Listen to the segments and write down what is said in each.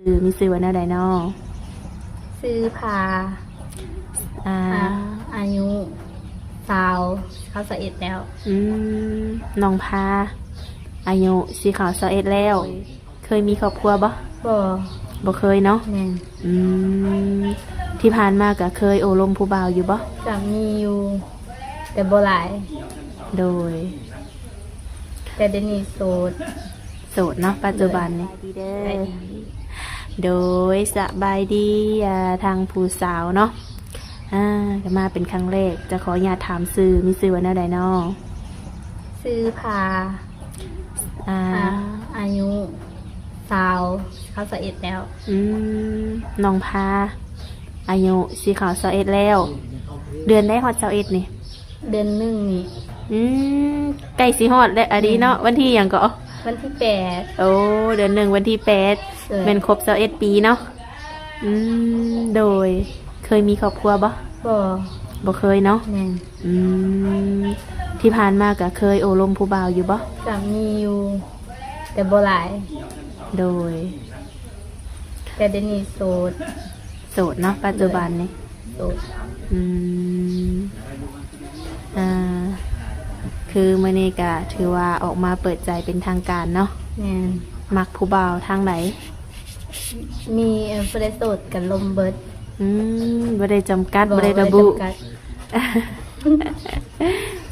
มีซื้อว่าแนวใดน้อซื้อพาอ่าอายุสาวเขา21แล้วน้องพาอายุสีขาว21แล้วเคยมีครอบครัวบ่บ่เคยเนาะแม่ที่ผ่านมาก็เคยโอลมผู้บ่าวอยู่บ่ก็มีอยู่แต่บ่หลายโดยแต่เดี๋ยวนี้โสดเนาะปัจจุบันนี่ดีเด้อโดยสบายดีทางผู้สาวเนาะก็มาเป็นครั้งแรกจะขออนุญาตถามซื้อมีซื้อว่าแนวใดน้อซื้อพาอายุสาวเขา21แล้วน้องพาอายุสีขาว21แล้วเดือนได้ฮอด21นี่เดือน1นี่ใกล้สิฮอดแล้วอันนี้เนาะวันที่หยังก็วันที่8โอ้เดือน1วันที่8แม่นครบ21ปีเนาะโดยเคยมีครอบครัวบ่เคยเนาะที่ผ่านมาก็เคยโอลมผู้บ่าวอยู่บ่ก็มีอยู่แต่บ่หลายโดยแต่เดี๋ยวนี้โสดเนาะปัจจุบันนี่โสดคือมื้อนี้ก็ถือว่าออกมาเปิดใจเป็นทางการเนาะมักผู้บ่าวทางไหนมีบ่ได้โสดกันลมเบิดบ่ได้จำกัดบ่ได้ระบุ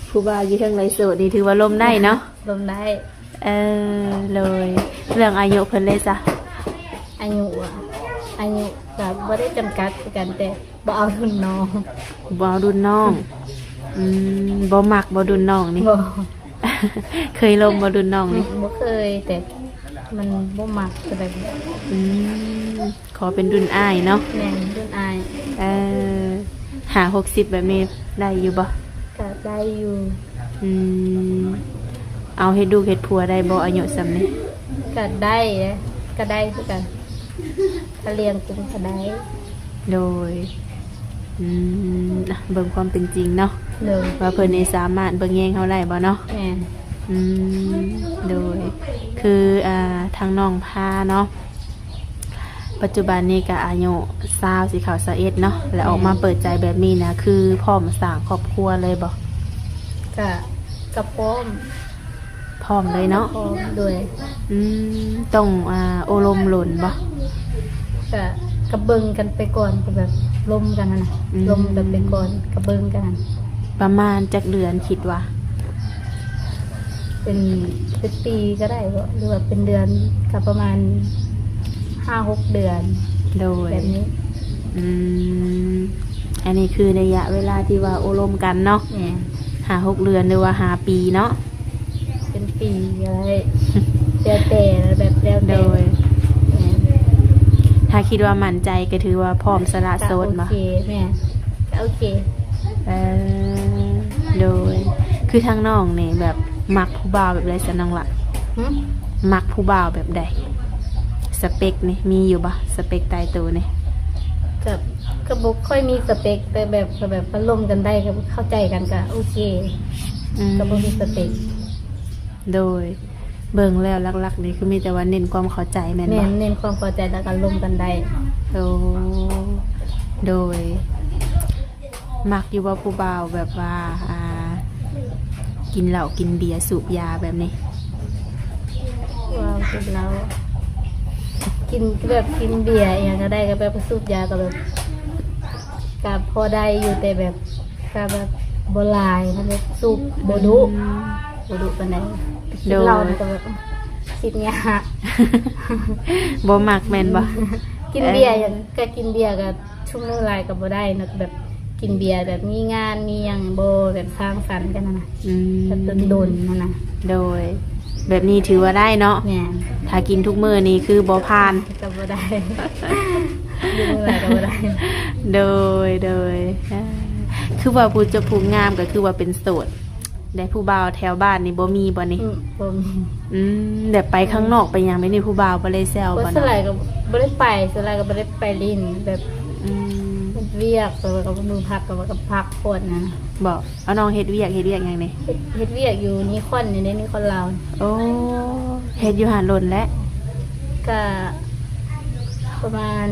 ผู้บ่าวอยู่ทางไหนโสดนี่ถือว่าลมได้เนาะลมได้เลยเรื่องอายุเพิ่นเลยจ้ะอายุก็บ่ได้จำกัดกันแต่บ่เอารุ่นน้องบ่เอารุ่นน้องบ่มักบ่รุ่นน้องนี่เคยลมบ่รุ่นน้องนี่บ่เคยแต่มันบ่มักแบบขอเป็นรุ่นอ้ายเนาะแม่นรุ่นอ้ายหา60แบบนี้ได้อยู่บ่ก็ได้อยู่เอาเฮ็ดดูเฮ็ดผัวได้บ่อายุส่ำนี้ก็ได้คือกันถ้าเลี้ยงกุ้งก็ได้โดยเบิ่งความเป็นจริงเนาะว่าเพิ่นนี่สามารถเบิ่งแยงเฮาได้บ่เนาะโดยคือทางน้องพาเนาะปัจจุบันนี้ก็อายุ20สิเข้า21เนาะแล้วออกมาเปิดใจแบบนี้นะคือพร้อมสร้างครอบครัวเลยบ่ก็พร้อมเลยเนาะพร้อมด้วยต้องโอลมหล่นบ่ก็เบิ่งกันไปก่อนก็แบบลมกันนะลมกันไปก่อนก็เบิ่งกันประมาณจักเดือนคิดว่าเป็นปีก็ได้บ่หรือว่าเป็นเดือนก็ประมาณ5-6 เดือนโดยแบบนี้อันนี้คือระยะเวลาที่ว่าโอลมกันเนาะ5-6 เดือนหรือว่า5 ปีเนาะเป็นปีอะไรแล้วแต่แบบแล้วแต่ถ้าคิดว่ามั่นใจก็ถือว่าพร้อมสละโสดบ่โอเคแม่โอเคโดยคือทางน้องนี่แบบมักผู้บ่าวแบบใดซะน้องล่ะมักผู้บ่าวแบบใดสเปคนี่มีอยู่บ่สเปคตายตัวนี่ก็บ่ค่อยมีสเปคแต่แบบอารมณ์กันได้ก็เข้าใจกันก็โอเคก็บ่มีสเปคโดยเบิ่งแล้วหลักๆนี่คือมีแต่ว่าเน้นความเข้าใจแม่นบ่เน้นความเข้าใจแล้วก็ลมกันได้โดยมักอยู่ว่าผู้บ่าวแบบว่ากินเหล้ากินเบียร์สูบยาแบบนี้กินเหล้ากินแบบกินเบียร์อย่างก็ได้ก็แบบสูบยาก็แบบก็พอได้อยู่แต่แบบก็แบบบ่หลายมันแบบสูบบ่ดุปานใดเราก็แบบคิดยากบ่มักแม่นบ่กินเบียร์อย่างก็กินเบียร์ก็ชุ่มน้ำลายก็บ่ได้นะแบบกินเบียร์แบบมีงานมีหยังบ่แบบสร้างสรรค์กันนะแบบโดนนั่นน่ะโดยแบบนี้ถือว่าได้เนาะถ้ากินทุกมื้อนี่คือบ่ผ่านก็บ่ได้กินมื้อละก็บ่ได้โดยคือว่าผู้จะผู้งามก็คือว่าเป็นโสดได้ผู้บ่าวแถวบ้านนี่บ่มีบ่นี่บ่มีแบบไปข้างนอกไปหยังไม่ได้ผู้บ่าวบ่ได้แซวบ่เนาะบ่ได้ก็บ่ได้ไปสลายก็บ่ได้ไปลิ้นแบบเวียกก็มือพักก็พักโคตรนะบ่เอาน้องเฮ็ดเวียกหยังนี่เฮ็ดเวียกอยู่นิคอนนี่นิคอนลาวโอ้เฮ็ดอยู่หาดหล่นแล้วก็ ประมาณ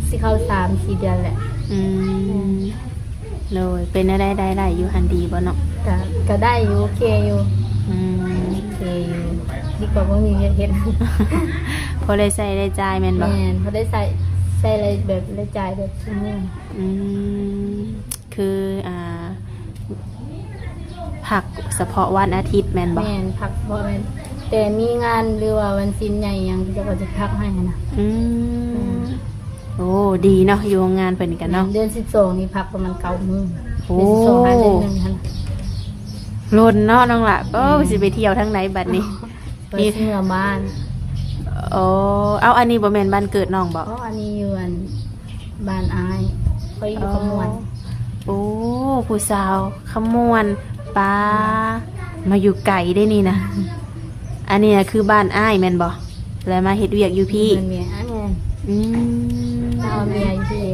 สิเข้า3-4 เดือนแหละ อืมเลยเป็นได้อยู่หันดีบ่เนาะ ก็ได้อยู่โอเคอยู่ อืม โอเคอยู่ดีกว่าบ่มีเฮ็ด พอได้ใส่ได้จ่ายแม่นบ่ แม่นพอได้ใส่อะไรแบบรายจ่ายแบบชั่วโมง อืมคือผักเฉพาะวันอาทิตย์แม่นบ่ แม่นพักบ่แม่นแต่มีงานหรือว่าวันสิ้นใหญ่หยังจะก็จะพักให้นะ อืมโอ้ดีเนาะอยู่โรงงานเพิ่นกันเนาะ เดือน12นี่พักประมาณ9 มื้อ โอ้ เดือน12หาเดือนหนึงหั่น ลนเนาะน้องละโอ้สิไปเที่ยวทางไหนบัดนี้ ไปเมื่อบ้าน โอ้เอาอันนี้บ่แม่นบ้านเกิดน้องบ่ เพราะอันนี้อยู่อันบ้านอายเขาอยู่ขมวน โอ้ผู้สาวขมวนป้ามาอยู่ไกลได้นี่นะอันนี้คือบ้านอ้ายแม่นบ่แล้วมาเฮ็ดเวียกอยู่พี่ เงินเมียอ้ายแม่น อืม เอาเมียอยู่ที่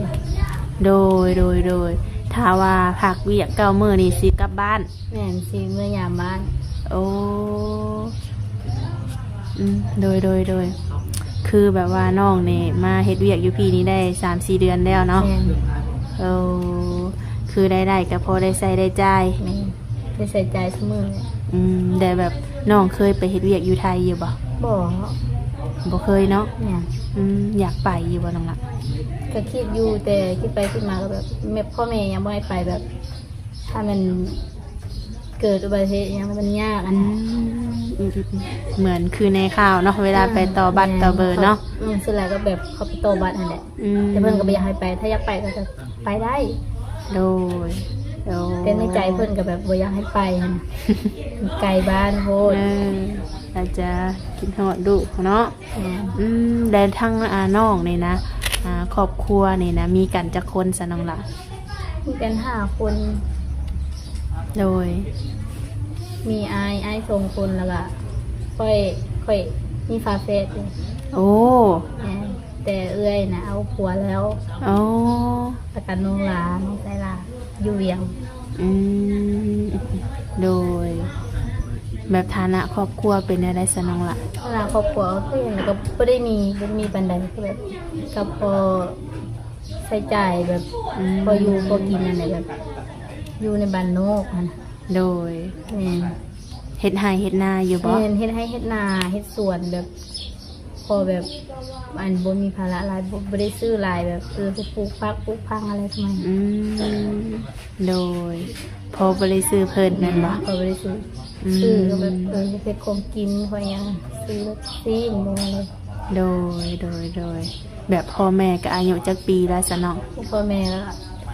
โดยถ้าว่าพักเวียก9 มื้อนี่สิกลับบ้าน แม่นสิเมื่อยามบ้าน โอ้โดยคือแบบว่าน้องเนี่ยมาเฮ็ดเวียกอยู่พี่นี้ได้3-4 เดือนแล้วเนาะ แม่น โอ้คือได้ก็พอได้ใส่ได้จ่าย แม่นไปใส่ใจเสมอเลย แต่แบบน้องเคยไปเฮ็ดเวียกอยู่ไทยอยู่บ่ บ่ บ่เคยเนาะ เนี่ย อยากไปอยู่บ่น้องละ ก็คิดอยู่แต่คิดไปคิดมาก็แบบแม่พ่อแม่ยังบ่ให้ไปแบบ ถ้ามันเกิดอุบัติเหตุยังมันยากอันนั้น เหมือนคือในข่าวเนาะเวลาไปต่อบัตรต่อเบอร์เนาะ สุดท้ายก็แบบเขาไปโตอบัตรนั่นแหละ แต่เพิ่นก็บ่อยากให้ไป ถ้าอยากไปก็จะไปได้ โดย แต่ในใจเพิ่นก็แบบบ่อยากให้ไปหั่นน่ะไกลบ้านโพด อาจจะกินหอดดุเนาะ แต่ทั้งน้องนี่นะครอบครัวนี่นะมีกันจักคนซะน้องละ มีกัน5 คน โดย มีอาย2 คนแล้วก็ค่อยมีฝาแฝดอยู่ โอ้ แต่เอื้อยนะเอาผัวแล้ว โอ้ ประกันน้องหลาน้องไซลาอยู่เวียง โดย แบบฐานะครอบครัวเป็นอะไรซะน้องละ เวลาครอบครัวก็ยังก็ไม่ได้มีบันไดก็แบบก็พอใช้จ่ายแบบพออยู่พอกินอะไรแบบ อยู่ในบ้านนอกนะ โดย แม่น เฮ็ดไร่เฮ็ดนาอยู่บ่ แม่นเฮ็ดให้เฮ็ดนาเฮ็ดสวนแบบ พอแบบอันบ่มีภาระหลายบ่ได้ซื้อหลายแบบปลูกผักปลูกพังอะไรทำไม โดย พอบ่ได้ซื้อเพิ่นแม่นบ่ ก็บ่ได้ซื้อก็แบบเฮ็ดของกินพอยังซื้อซีนบ่อะไร โดย แบบพ่อแม่ก็อายุจักปีแล้วซะน้อง พ่อแม่ก็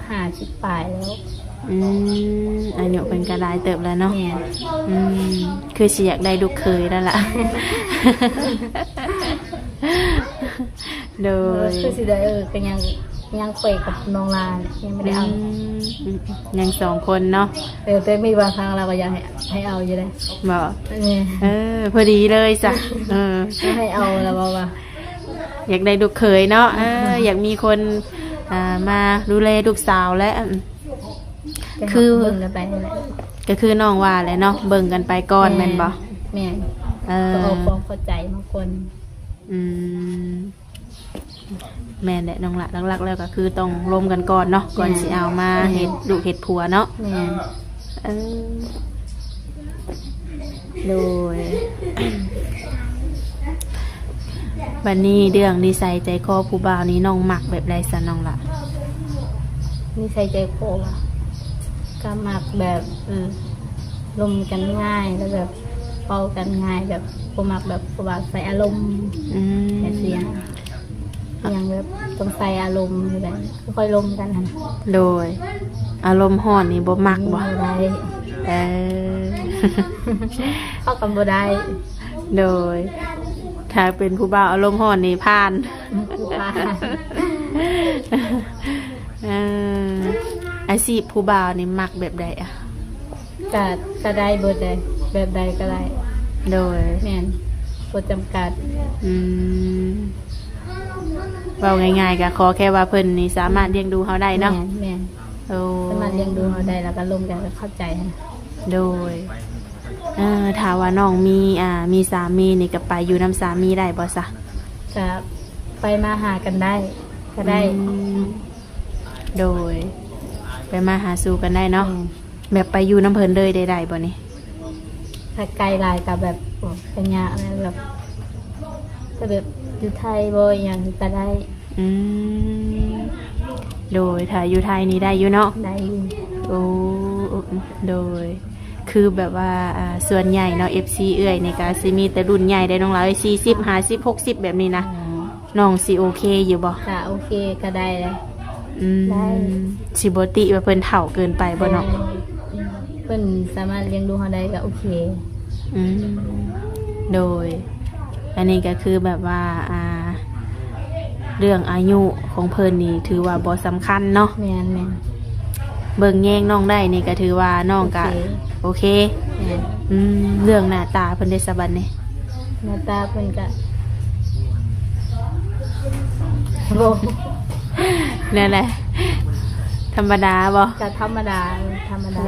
50ปลายแล้ว อายุเป็นกระไดเติบแล้วเนาะ แม่น คือสิอยากได้ลูกเคยแล้วล่ะ โดย คือสิได้ก็ยังคุยกับน้องลานยังไม่ได้เอา ยัง2 คนเนาะ แต่มีบางครั้งเราก็อยากให้เอาอยู่เลย บอก นี่ พอดีเลยจ้ะ ให้เอาแล้วบอกว่า อยากได้ลูกเคยเนาะอยากมีคนมาดูแลลูกสาวและ คือ เบิ่งกันไปนั่นแหละ ก็คือน้องว่าแหละเนาะเบิ่งกันไปก่อนแม่นบ่ แม่ก็เอาความเข้าใจบางคน แม่นแหละน้องละหลักๆแล้วก็คือต้องร่วมกันก่อนเนาะก่อนสิเอามาเฮ็ดลูกเฮ็ดผัวเนาะ แม่ โดย บัดนี้เรื่องนิสัยใจคอผู้บ่าวนี้น้องมักแบบใดซะน้องละ นิสัยใจคอก็มักแบบลมกันง่ายแล้วแบบเป่ากันง่ายแบบบ่มักแบบว่าใส่อารมณ์แต่เสียงอย่างแบบต้องใส่อารมณ์แบบค่อยลมกันหั่น โดย อารมณ์ร้อนนี่บ่มักบ่ ได้ เข้ากันบ่ได้ โดย ถ้าเป็นผู้บ่าวอารมณ์ร้อนนี่ผ่าน อาชีพผู้บ่าวนี่มักแบบใดอะ ก็ได้เบิดได้แบบใดก็ได้ โดย แม่นบ่จำกัด เว้าง่ายๆก็ขอแค่ว่าเพิ่นนี่สามารถเลี้ยงดูเฮาได้เนาะ แม่น โอ้ สามารถเลี้ยงดูเราได้แล้วก็ลมกันก็เข้าใจนะ โดยถ้าว่าน้องมีสามีนี่ก็ไปอยู่น้ำสามีได้บ่ซะ ก็ ไปมาหากันได้ก็ได้ โดย ไปมาหาสู่กันได้เนาะแบบไปอยู่น้ำเพิ่นเลยได้บ่นี่ ถ้าไกลหลายกับแบบปัญญาอะไรแบบก็แบบอยู่ไทยบ่อย่างนี้ก็ได้ อืมโดยถ้าอยู่ไทยนี่ได้อยู่เนาะ ได้อยู่ โอ้โดย คือแบบว่าส่วนใหญ่เนาะ FC เอื้อยในการสิมีแต่รุ่นใหญ่ได้น้องหลาย40 50 60แบบนี้นะน้องสิโอเคอยู่บ่ ก็โอเคก็ได้เลย ได้ สิบ่ติว่าเพิ่นเฒ่าเกินไปบ่เนาะ เพิ่นสามารถเลี้ยงดูเขาได้ก็โอเค อืมโดย อันนี้ก็คือแบบว่าเรื่องอายุของเพิ่นนี่ถือว่าบ่สำคัญเนาะ แม่น เบิ่งแยงน้องได้นี่ก็ถือว่าน้องก็โอเค แม่น เรื่องหน้าตาเพิ่นได้สะบัดนี่ หน้าตาเพิ่นก็บ่ นั่นแหละ ธรรมดาบ่ ก็ธรรมดาธรรมดา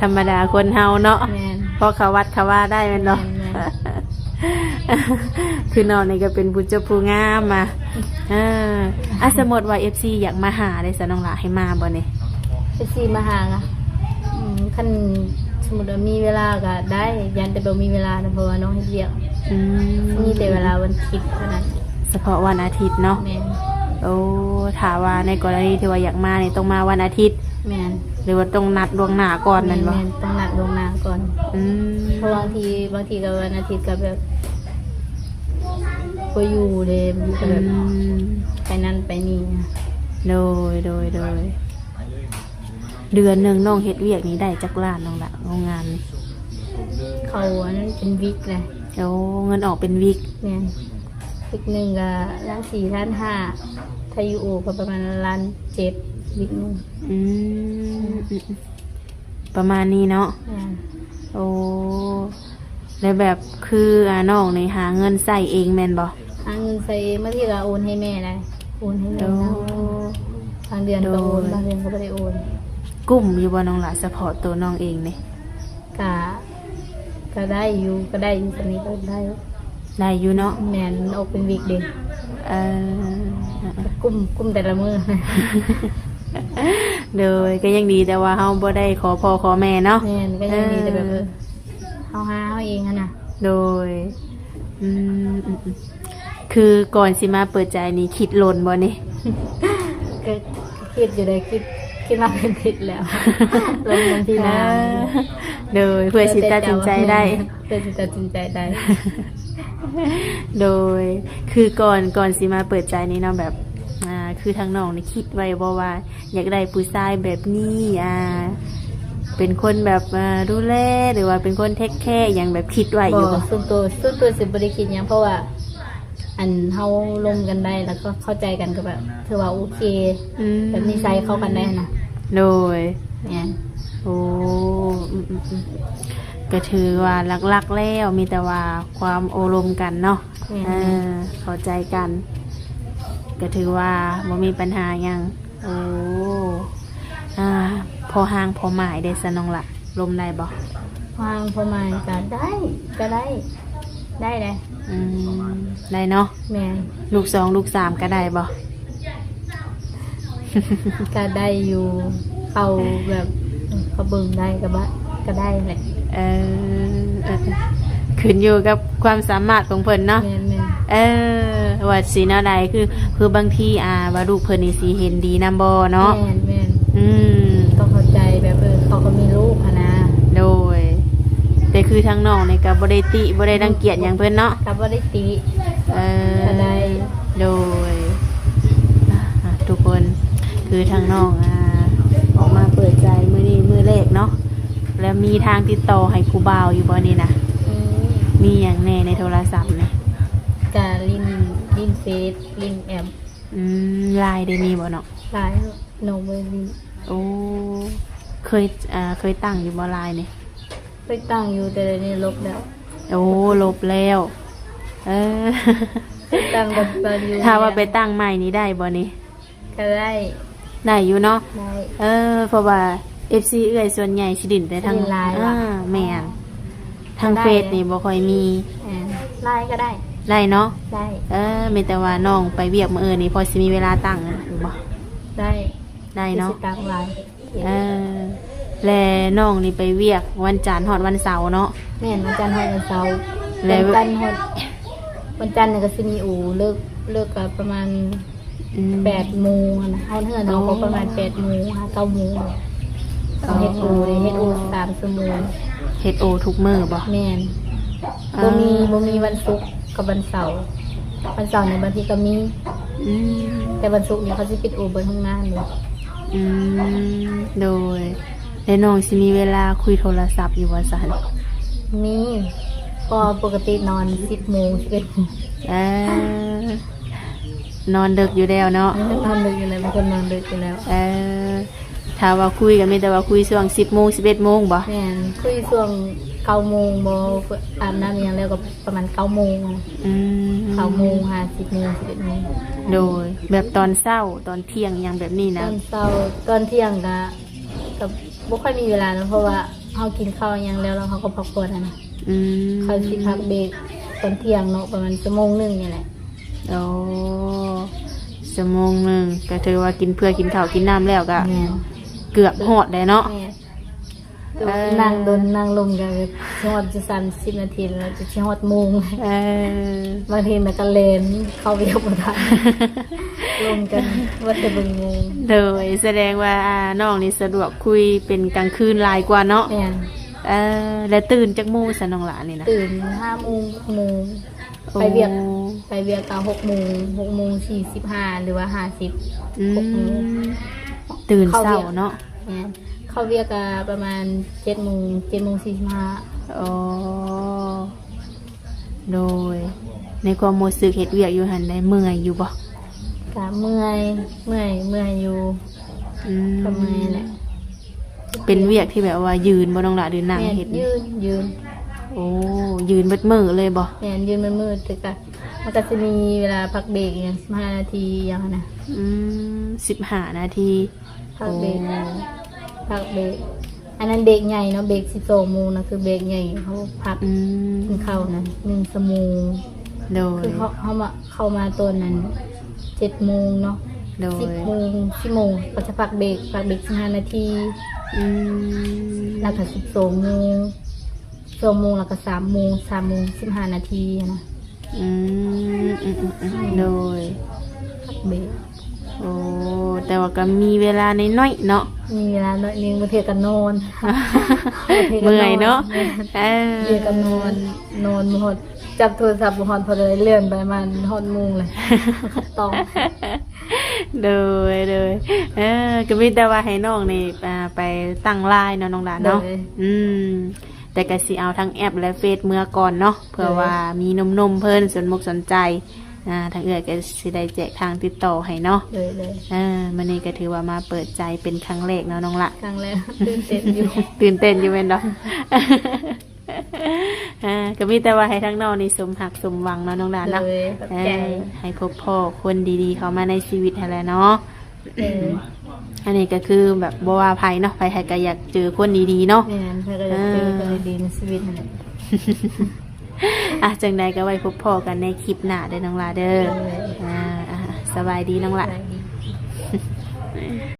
ธรรมดาคนเฮาเนาะ แม่น พอเขาวัดเขาว่าได้แม่นเนาะ แม่น คือน้องนี่ก็เป็นผู้เจ้าผู้งามมาสมมติว่า FC อยากมาหาได้ซะน้องหล่ะให้มาบ่นี่ ไปซีมาหาอ่ะคันสมมุติว่ามีเวลาก็ได้ยันแต่บ่มีเวลานะเพราะว่าน้องเฮ็ดเวียกมีแต่เวลาวันอาทิตย์เท่านั้น เฉพาะวันอาทิตย์เนาะ แม่น โอ้ถามว่าในกรณีที่ว่าอยากมานี่ต้องมาวันอาทิตย์ แม่น หรือว่าต้องนัดล่วงหน้าก่อนนั่นบ่ แม่นต้องนัดล่วงหน้าก่อน อืม เพราะบางทีก็วันอาทิตย์ก็แบบก็อยู่เลยก็แบบไปนั่นไปนี่นะ โดยเดือนหนึงน้องเฮ็ดเวียกนี้ได้จักล้านน้องละโรงงานนี่ เขาอันนั้นเป็นวิกเลย โอ้เงินออกเป็นวิก เนี่ยวิกหนึ่งก็1,400,000 1,500,000ถ้าอยู่โอก็ประมาณ1,700,000วิกหนึง อืมประมาณนี้เนาะ เนี่ย โอ้แล้วแบบคือน้องในหาเงินใส่เองแม่นบ่ หาเงินใส่เมื่อที่ก็โอนให้แม่ได้โอนให้แม่ โอ้ นะบางเดือนก็โอนบางเดือนก็ไม่ได้โอน กุ้มอยู่บ่น้องหล่ะสปอร์ตตัวน้องเองนี่ ก็ได้อยู่ตอนนี้ก็ได้ ได้อยู่เนาะ แมนมันออกเป็นวิกเด็ก เออ กุ้มแต่ละมือ โดยก็ยังดีแต่ว่าเฮาบ่ได้ขอพ่อขอแม่เนาะ แมนก็ยังมีแต่แบบเอาหาเอาเองอะนะ โดยคือก่อนสิมาเปิดใจนี่คิดหล่นบ่นี่ ก็คิดอยู่เลยคิดมาเป็นทิศแล้วลงวันที่นา โดยเพื่อสิตัดสินใจได้ เพื่อสิตัดสินใจได้ โดยคือก่อนสิมาเปิดใจนี่เนาะแบบคือทางน้องนี่คิดไว้บ่ว่า อยากได้ผู้ชายแบบนี้เป็นคนแบบดูแลหรือว่าเป็นคนเทคแคร์อย่างแบบคิดไว้อยู่บ่ ส่วนตัวสิบริคิดหยังเพราะว่า อันเฮาลงกันได้แล้วก็เข้าใจกันก็แบบถือว่าโอเคแบบนิสัยเข้ากันได้นะ โดย เนี่ย โอ้ก็ถือว่าลักๆแล้วมีแต่ว่าความโอรมกันเนาะเข้าใจกันก็ถือว่าบ่มีปัญหาหยังโอ้พอห่างพอหมายได้สนองละลมได้บ่ วางประมาณก็ได้เลย ได้เนาะ แม่ ลูก2ลูก3ก็ได้บ่ ก็ได้อยู่เขาแบบเขาเบิ่งได้ก็ได้แหละ ขึ้นอยู่กับความสามารถของเพิ่นเนาะ แม่น ว่าสีแนวใดคือบางทีว่าลูกเพิ่นนี่สิเห็นดีนำบ่เนาะ แม่น อืม ต้องเข้าใจแบบเขาก็มีลูกอะนะ โดยแต่คือทางน้องนี่ก็บ่ได้ติบ่ได้รังเกียจหยังเพิ่นเนาะ ก็บ่ได้ติ ก็ได้ โดยทุกคนคือทางน้องออกมาเปิดใจมื้อนี้มื้อแรกเนาะแล้วมีทางติดต่อให้ผู้บ่าวอยู่บ่นี่นะมีหยังแน่ในโทรศัพท์นี่ กาลินเฟซลินแอป ไลน์ได้มีบ่เนาะ หลายโนเบอร์ลิน โอ้เคยตั้งอยู่บ่ไลน์นี่ ไปตั้งอยู่แต่เดี๋ยวนี้ลบแล้ว โอ้ลบแล้วไปตั้งแบบอยู่ ถ้าว่าไปตั้งใหม่นี้ได้บ่นี่ ก็ได้ ได้อยู่เนาะ ได้ เพราะว่า FC เอื้อยส่วนใหญ่สิดินแต่ทาง ไลน์ว่ะ แม่นทางเฟซนี่บ่ค่อยมี ไลน์ก็ได้ ได้เนาะ ได้ มีแต่ว่าน้องไปเวียกมื้ออื่นนี่พอสิมีเวลาตั้งหรือบ่ ได้ ได้เนาะ สิตามหลาย และน้องนี่ไปเวียกวันจันทร์ฮอดวันเสาร์เนาะ แม่นวันจันทร์ฮอดวันเสาร์ แล้ว วันจันทร์ฮอดวันจันทร์เนี่ยก็สิมีอู่เลิกก็ประมาณ 8 โมงนะเฮาเฮือนเฮาก็ประมาณ 8 โมงหา 9 โมงเอาเฮ็ดอู่3 ชั่วโมง เฮ็ดโอทุกมื้อบ่ แม่นบ่มีวันศุกร์กับวันเสาร์วันเสาร์เนี่ยบางทีก็มี อืม แต่วันศุกร์เนี่ยเขาสิปิดอู่เบิดทั้งงานเลย อืมโดยแล้วน้องสิมีเวลาคุยโทรศัพท์อยู่ว่าซั่น มีก็ปกตินอน 10 โมง 11 โมง นอนดึกอยู่แล้วเนาะ นอนดึกอยู่แล้วเป็นคนนอนดึกอยู่แล้ว ถ้าว่าคุยกันมีแต่ว่าคุยช่วง10 โมง 11 โมงบ่ แม่นคุยช่วง 9 โมงบ่อาบน้ำอหยังแล้วก็ประมาณ 9 โมง อืม 9 โมง10 โมง 11 โมง โดยแบบตอนเช้าตอนเที่ยงอย่างแบบนี้ ต นะ อนเช้าตอนเที่ยงก็บ่ค่อยมีเวลานะเพราะว่าเฮากินข้าวอหยังแล้วเฮาก็พักผ่อนนะ อืม เขาสิพักเบรกตอนเที่ยงเนาะประมาณชั่วโมงนึงนี่แหละ โอ้ชั่วโมงหนึงก็ถือว่ากินเพื่อกินข้าวกินน้ำแล้วก็ แม่น เกือบฮอดได้เนาะ แม่นั่งโดนนั่งลงกันชอดจะ30 นาทีแล้วจะชอดโมง บางทีมันก็เลนเข้าเวียกบ่ทัน ลงกันว่าจะเบิ่งโมง โดยแสดงว่าน้องนี่สะดวกคุยเป็นกลางคืนหลายกว่าเนาะ แม่น แล้วตื่นจากโมงซะน้องหลานนี่นะ ตื่น5 โมง 6 โมงไปเวียกก็6 โมง 6 โมง 45หรือว่า50 อื 6 โมง มตื่นเช้าเนาะ แม่นเข้าเวียกก็ประมาณ7 โมง 7 โมง 45 อ๋อโดยในความรู้สึกเฮ็ดเวียกอยู่หั่นได้เมื่อยอยู่บ่ ก็เมื่อยอยู่ อืม ก็เมื่อยแหละ เป็นเวียกที่แบบว่ายืนบ่น้องหลานหรือนั่ง แม่น เฮ็ด ยืน โอ้ยืนเบิดมื้อเลยบ่ แม่นยืนมืดๆแต่ก็มันก็จะมีเวลาพักเบรกอย่าง15 นาทีอย่างนั้นนะ 15 นาที พักเบรกอันนั้นเบรกใหญ่เนาะเบรก12 โมงนะคือเบรกใหญ่เขาพัก อืม กินข้าวนะ1 ชั่วโมง โดย คือเข้ามาตัวนั้น7 โมงเนาะ โดย 10 โมง10 โมงก็จะพักเบรก15 นาที อืม แล้วก็12 โมง2 โมงแล้วก็3 โมง3 โมง15 นาทีนะ อืมโดย พักเบรก โอ้แต่ว่าก็มีเวลาน้อยๆเนาะ มีเวลาหน่อยนึงบางทีก็นอน เมื่อยเนาะ เรียกกันนอนหมดจับโทรศัพท์หอดพอเลยเลื่อนไปมันหอดมุงเลยต้อง โดยก็มีแต่ว่าให้น้องนี่ไปตั้งไลน์เนาะน้องหลานเนาะแต่ก็สิเอาทั้งแอปและเฟซเมื่อก่อนเนาะเพื่อว่ามีนมเพิ่นสนมกสนใจทางเอื้อยก็สิได้แจกทางติดต่อให้เนาะ เลย มื้อนี้ก็ถือว่ามาเปิดใจเป็นครั้งแรกเนาะน้องละ ครั้งแรกตื่นเต้นอยู่ ตื่นเต้นอยู่แม่นเนาะ ก็มีแต่ว่าให้ทั้งน้องนี่สมหักสมหวังเนาะน้องหลานเนาะ เลยขอบใจ ให้พบพ่อคนดีๆเข้ามาในชีวิตให้แล้วเนาะ อันนี้ก็คือแบบบ่ว่าภัยเนาะภัยใครก็อยากเจอคนดีๆเนาะ แม่นเธอก็จะเจอคนดีในชีวิต จังใดก็ไว้พบพ่อกันในคลิปหน้าเด้อน้องลาเด้อสบายดีน้องละ อะไรดี